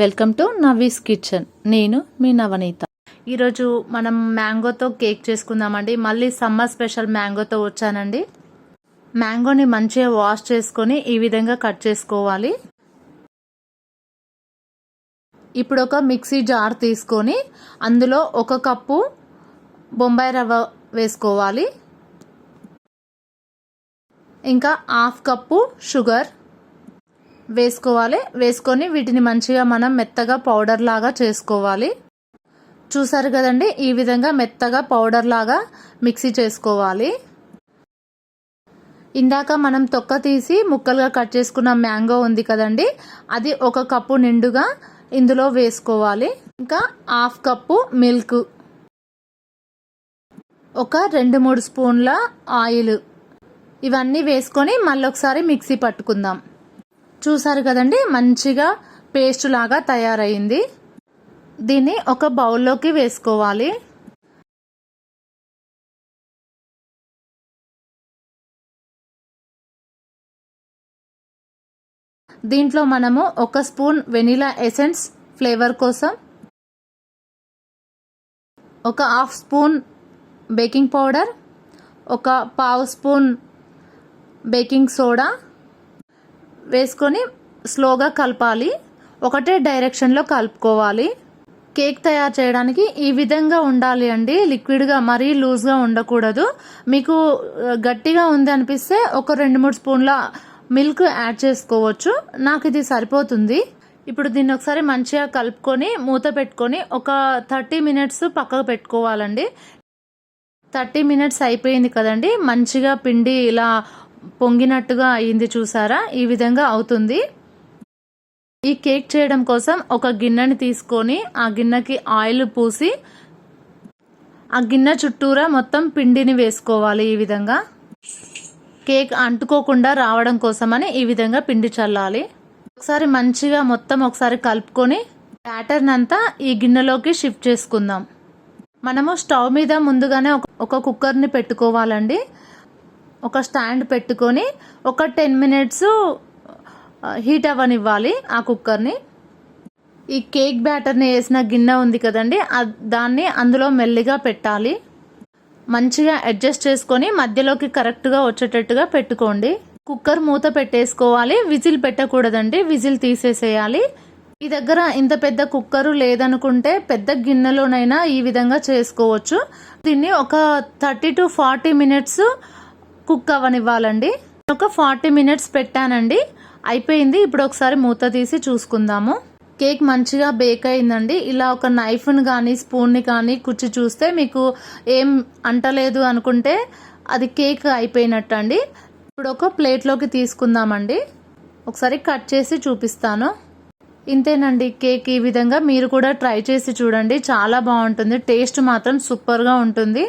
Welcome to Navis kitchen. నేను మీ నవనీత. ఈరోజు మనం మ్యాంగోతో కేక్ చేసుకుందామండి. మళ్ళీ సమ్మర్ స్పెషల్ మ్యాంగోతో వచ్చానండి. మ్యాంగోని మంచిగా వాష్ చేసుకొని ఈ విధంగా కట్ చేసుకోవాలి. ఇప్పుడు ఒక మిక్సీ జార్ తీసుకొని అందులో 1 కప్పు బొంబాయి రవ్వ వేసుకోవాలి. ఇంకా 1/2 కప్పు షుగర్ వేసుకోవాలి. వేసుకొని వీటిని మంచిగా మనం మెత్తగా పౌడర్ లాగా చేసుకోవాలి. చూసారు కదండి, ఈ విధంగా మెత్తగా పౌడర్ లాగా మిక్సీ చేసుకోవాలి. ఇందాక మనం తొక్క తీసి ముక్కలుగా కట్ చేసుకున్న మ్యాంగో ఉంది కదండి, అది 1 కప్పు నిండుగా ఇందులో వేసుకోవాలి. ఇంకా 1/2 కప్పు మిల్క్, ఒక 2-3 స్పూన్ల ఆయిల్, ఇవన్నీ వేసుకొని మళ్ళీ ఒకసారి మిక్సీ పట్టుకుందాం. చూసారు కదండి, మంచిగా పేస్ట్ లాగా తయారైంది. దీన్ని ఒక బౌల్లోకి వేసుకోవాలి. దీంట్లో మనము 1 స్పూన్ వెనిలా ఎసెన్స్ ఫ్లేవర్ కోసం, ఒక 1/2 స్పూన్ బేకింగ్ పౌడర్, ఒక 1/2 స్పూన్ బేకింగ్ సోడా వేసుకొని స్లోగా కలపాలి. ఒకటే డైరెక్షన్లో కలుపుకోవాలి. కేక్ తయారు చేయడానికి ఈ విధంగా ఉండాలి అండి. లిక్విడ్గా మరీ లూజ్గా ఉండకూడదు. మీకు గట్టిగా ఉంది అనిపిస్తే ఒక 2-3 స్పూన్ల మిల్క్ యాడ్ చేసుకోవచ్చు. నాకు ఇది సరిపోతుంది. ఇప్పుడు దీన్ని ఒకసారి మంచిగా కలుపుకొని మూత పెట్టుకొని ఒక 30 మినిట్స్ పక్కకు పెట్టుకోవాలండి. 30 మినిట్స్ అయిపోయింది కదండి, మంచిగా పిండి ఇలా పొంగినట్టుగా అయింది. చూసారా, ఈ విధంగా అవుతుంది. ఈ కేక్ చేయడం కోసం ఒక గిన్నెని తీసుకొని ఆ గిన్నెకి ఆయిల్ పూసి ఆ గిన్నె చుట్టూరా మొత్తం పిండిని వేసుకోవాలి. ఈ విధంగా కేక్ అంటుకోకుండా రావడం కోసమని ఈ విధంగా పిండి చల్లాలి. ఒకసారి మంచిగా మొత్తం ఒకసారి కలుపుకొని బ్యాటర్ని అంతా ఈ గిన్నెలోకి షిఫ్ట్ చేసుకుందాం. మనము స్టవ్ మీద ముందుగానే ఒక కుక్కర్ని పెట్టుకోవాలండి. ఒక స్టాండ్ పెట్టుకొని ఒక 10 మినిట్స్ హీట్ అవ్వనివ్వాలి ఆ కుక్కర్ని. ఈ కేక్ బ్యాటర్ని వేసిన గిన్నె ఉంది కదండి, దాన్ని అందులో మెల్లిగా పెట్టాలి. మంచిగా అడ్జస్ట్ చేసుకొని మధ్యలోకి కరెక్ట్గా వచ్చేటట్టుగా పెట్టుకోండి. కుక్కర్ మూత పెట్టేసుకోవాలి. విజిల్ పెట్టకూడదండి, విజిల్ తీసేసేయాలి. ఈ దగ్గర ఇంత పెద్ద కుక్కరు లేదనుకుంటే పెద్ద గిన్నెలోనైనా ఈ విధంగా చేసుకోవచ్చు. దీన్ని ఒక 30 to 40 మినిట్స్ కుక్ అవ్వనివ్వాలండి. ఒక 40 మినిట్స్ పెట్టానండి, అయిపోయింది. ఇప్పుడు ఒకసారి మూత తీసి చూసుకుందాము. కేక్ మంచిగా బేక్ అయిందండి. ఇలా ఒక నైఫ్ని కానీ స్పూన్ని కానీ కుచ్చి చూస్తే మీకు ఏం అంటలేదు అనుకుంటే అది కేక్ అయిపోయినట్టు అండి. ఇప్పుడు ఒక ప్లేట్లోకి తీసుకుందామండి. ఒకసారి కట్ చేసి చూపిస్తాను. ఇంతేనండి కేక్. ఈ విధంగా మీరు కూడా ట్రై చేసి చూడండి, చాలా బాగుంటుంది. టేస్ట్ మాత్రం సూపర్గా ఉంటుంది.